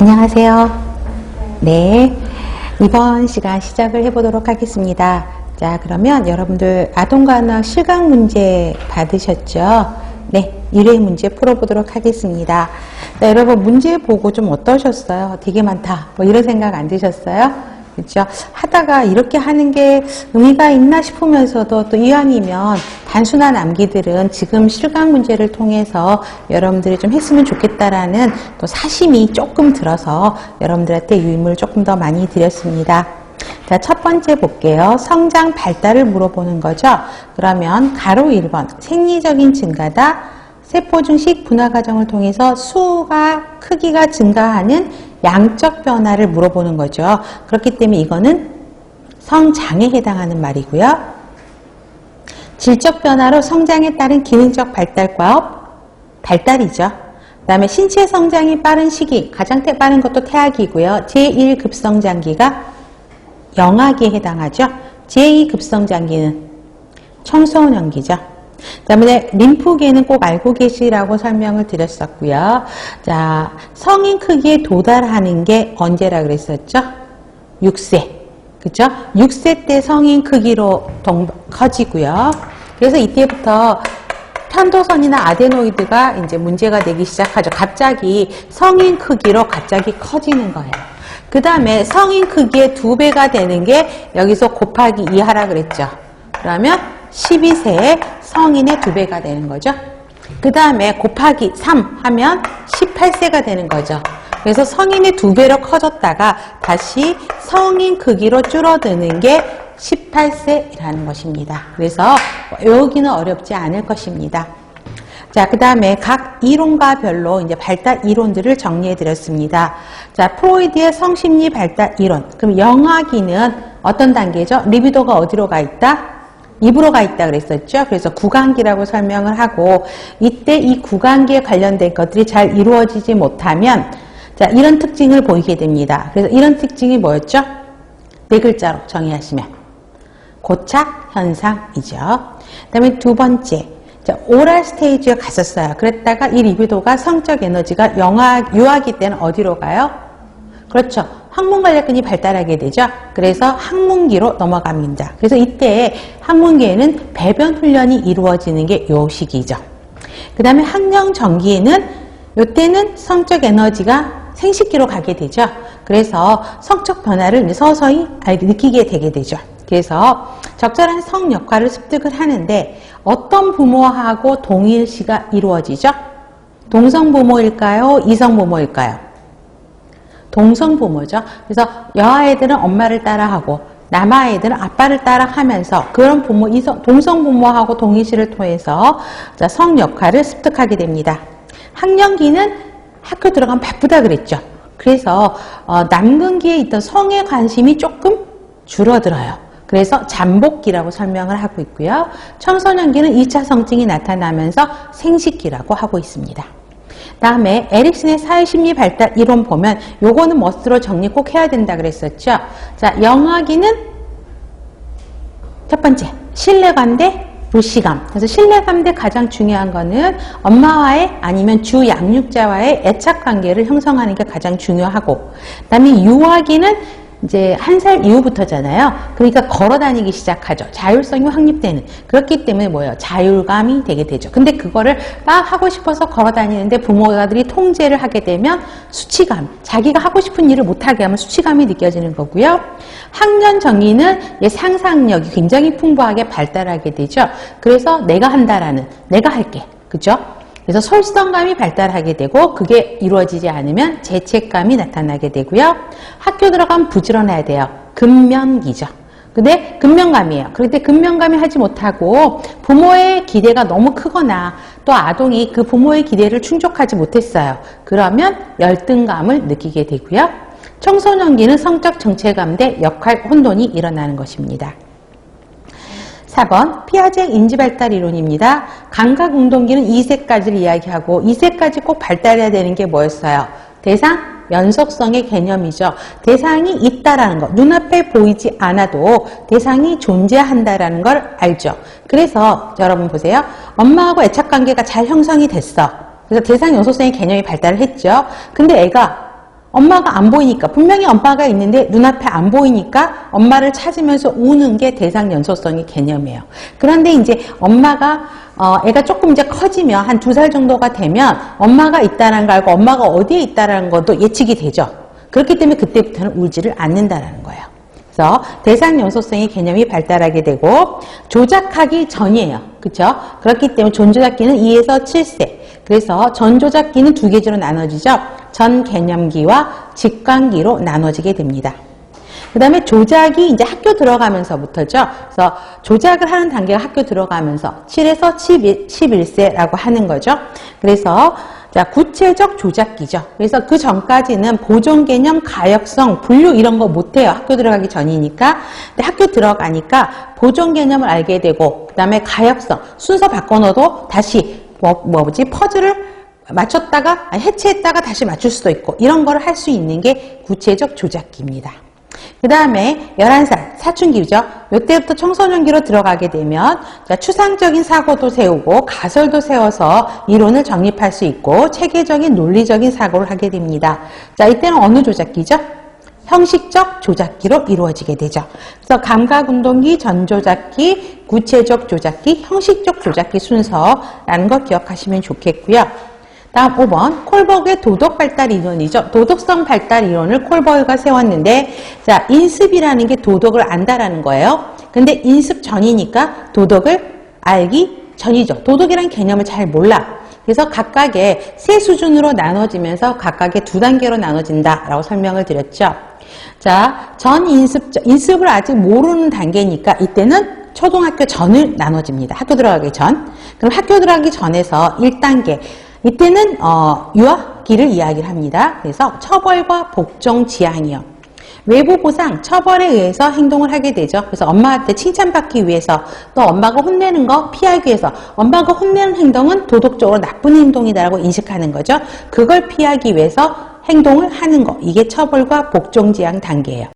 안녕하세요. 네, 이번 시간 시작을 해보도록 하겠습니다. 자, 그러면 여러분들 아동과학 실강 문제 받으셨죠? 네, 1회 문제 풀어보도록 하겠습니다. 자, 여러분 문제 보고 좀 어떠셨어요? 되게 많다. 뭐 이런 생각 안 드셨어요? 그렇죠? 하다가 이렇게 하는 게 의미가 있나 싶으면서도 또 이왕이면 단순한 암기들은 지금 실강 문제를 통해서 여러분들이 좀 했으면 좋겠다라는 또 사심이 조금 들어서 여러분들한테 유의문을 조금 더 많이 드렸습니다. 자, 첫 번째 볼게요. 성장 발달을 물어보는 거죠. 그러면 가로 1번 생리적인 증가다. 세포 중식 분화 과정을 통해서 수가 크기가 증가하는 양적 변화를 물어보는 거죠. 그렇기 때문에 이거는 성장에 해당하는 말이고요. 질적 변화로 성장에 따른 기능적 발달이죠. 그 다음에 신체 성장이 빠른 시기, 가장 빠른 것도 태아기고요. 제1급성장기가 영아기에 해당하죠. 제2급성장기는 청소년기죠. 그 다음에 림프계는 꼭 알고 계시라고 설명을 드렸었고요. 자, 성인 크기에 도달하는 게 언제라 그랬었죠? 6세. 그죠? 6세 때 성인 크기로 커지고요. 그래서 이때부터 편도선이나 아데노이드가 이제 문제가 되기 시작하죠. 갑자기 성인 크기로 갑자기 커지는 거예요. 그 다음에 성인 크기의 2배가 되는 게 여기서 곱하기 2 하라 그랬죠. 그러면 12세에 성인의 2배가 되는 거죠. 그 다음에 곱하기 3 하면 18세가 되는 거죠. 그래서 성인의 2배로 커졌다가 다시 성인 크기로 줄어드는 게 18세라는 것입니다. 그래서 외우기는 어렵지 않을 것입니다. 자, 그 다음에 각 이론과 별로 이제 발달 이론들을 정리해 드렸습니다. 자, 프로이드의 성심리 발달 이론. 그럼 영아기는 어떤 단계죠? 리비도가 어디로 가 있다? 입으로 가 있다 그랬었죠. 그래서 구강기라고 설명을 하고, 이때 이 구강기에 관련된 것들이 잘 이루어지지 못하면, 자, 이런 특징을 보이게 됩니다. 그래서 이런 특징이 뭐였죠? 4글자로 정의하시면 고착 현상이죠. 그 다음에 두 번째, 자, 오랄 스테이지에 갔었어요. 그랬다가 이 리비도가 성적 에너지가 유아기 때는 어디로 가요? 그렇죠. 항문관략근이 발달하게 되죠. 그래서 항문기로 넘어갑니다. 그래서 이때 항문기에는 배변 훈련이 이루어지는 게 요 시기죠. 그 다음에 학령 전기에는 요때는 성적 에너지가 생식기로 가게 되죠. 그래서 성적 변화를 이제 서서히 느끼게 되게 되죠. 그래서 적절한 성 역할을 습득을 하는데 어떤 부모하고 동일시가 이루어지죠? 동성 부모일까요? 이성 부모일까요? 동성 부모죠. 그래서 여아애들은 엄마를 따라하고 남아애들은 아빠를 따라하면서 그런 동성 부모하고 동일시를 통해서 성 역할을 습득하게 됩니다. 학령기는 학교 들어가면 바쁘다 그랬죠. 그래서 남근기에 있던 성에 관심이 조금 줄어들어요. 그래서 잠복기라고 설명을 하고 있고요. 청소년기는 2차 성징이 나타나면서 생식기라고 하고 있습니다. 다음에 에릭슨의 사회심리 발달 이론 보면 요거는 머스트로 정리 꼭 해야 된다 그랬었죠. 자, 영아기는 첫 번째 신뢰감 대 불시감. 그래서 신뢰감 대 가장 중요한 거는 엄마와의 아니면 주 양육자와의 애착관계를 형성하는 게 가장 중요하고, 그다음에 유아기는 이제 1살 이후부터잖아요. 그러니까 걸어 다니기 시작하죠. 자율성이 확립되는. 그렇기 때문에 뭐예요? 자율감이 되게 되죠. 근데 그거를 막 하고 싶어서 걸어 다니는데 부모가들이 통제를 하게 되면 수치감, 자기가 하고 싶은 일을 못하게 하면 수치감이 느껴지는 거고요. 학년 정의는 상상력이 굉장히 풍부하게 발달하게 되죠. 그래서 내가 한다라는, 내가 할게. 그죠? 그래서 솔선감이 발달하게 되고 그게 이루어지지 않으면 죄책감이 나타나게 되고요. 학교 들어가면 부지런해야 돼요. 근면기죠. 근데 근면감이에요. 그런데 근면감이 하지 못하고 부모의 기대가 너무 크거나 또 아동이 그 부모의 기대를 충족하지 못했어요. 그러면 열등감을 느끼게 되고요. 청소년기는 성적 정체감 대 역할 혼돈이 일어나는 것입니다. 4번 피아제 인지발달 이론입니다. 감각운동기는 2세까지를 이야기하고 2세까지 꼭 발달해야 되는 게 뭐였어요? 대상, 연속성의 개념이죠. 대상이 있다라는 거, 눈앞에 보이지 않아도 대상이 존재한다라는 걸 알죠. 그래서 여러분 보세요. 엄마하고 애착관계가 잘 형성이 됐어. 그래서 대상 연속성의 개념이 발달을 했죠. 근데 애가 엄마가 안 보이니까, 분명히 엄마가 있는데 눈앞에 안 보이니까 엄마를 찾으면서 우는 게 대상 연소성의 개념이에요. 그런데 이제 엄마가 애가 조금 이제 커지면 한 2살 정도가 되면 엄마가 있다는 걸 알고 엄마가 어디에 있다는 것도 예측이 되죠. 그렇기 때문에 그때부터는 울지를 않는다는 거예요. 그래서 대상 연소성의 개념이 발달하게 되고 조작하기 전이에요. 그렇죠? 그렇기 때문에 전조작기는 2에서 7세. 그래서 전조작기는 2계지로 나눠지죠. 전개념기와 직관기로 나눠지게 됩니다. 그 다음에 조작이 이제 학교 들어가면서부터죠. 그래서 조작을 하는 단계가 학교 들어가면서 7에서 11세라고 하는 거죠. 그래서 자, 구체적 조작기죠. 그래서 그 전까지는 보존개념, 가역성, 분류 이런 거 못해요. 학교 들어가기 전이니까. 근데 학교 들어가니까 보존개념을 알게 되고 그 다음에 가역성, 순서 바꿔놓어도 다시 퍼즐을 맞췄다가 해체했다가 다시 맞출 수도 있고 이런 걸 할 수 있는 게 구체적 조작기입니다. 그 다음에 11살 사춘기죠. 이때부터 청소년기로 들어가게 되면 자, 추상적인 사고도 세우고 가설도 세워서 이론을 정립할 수 있고 체계적인 논리적인 사고를 하게 됩니다. 자, 이때는 어느 조작기죠? 형식적 조작기로 이루어지게 되죠. 그래서 감각운동기, 전조작기, 구체적 조작기, 형식적 조작기 순서라는 거 기억하시면 좋겠고요. 다음 5번 콜버그의 도덕 발달 이론이죠. 도덕성 발달 이론을 콜버그가 세웠는데 자, 인습이라는 게 도덕을 안다라는 거예요. 근데 인습 전이니까 도덕을 알기 전이죠. 도덕이라는 개념을 잘 몰라. 그래서 각각의 세 수준으로 나눠지면서 각각의 2단계로 나눠진다라고 설명을 드렸죠. 자, 인습을 아직 모르는 단계니까 이때는 초등학교 전을 나눠집니다. 학교 들어가기 전. 그럼 학교 들어가기 전에서 1단계. 이때는 유아기를 이야기를 합니다. 그래서 처벌과 복종 지향이요. 외부 보상, 처벌에 의해서 행동을 하게 되죠. 그래서 엄마한테 칭찬받기 위해서 또 엄마가 혼내는 거 피하기 위해서 엄마가 혼내는 행동은 도덕적으로 나쁜 행동이다라고 인식하는 거죠. 그걸 피하기 위해서 행동을 하는 거. 이게 처벌과 복종 지향 단계예요.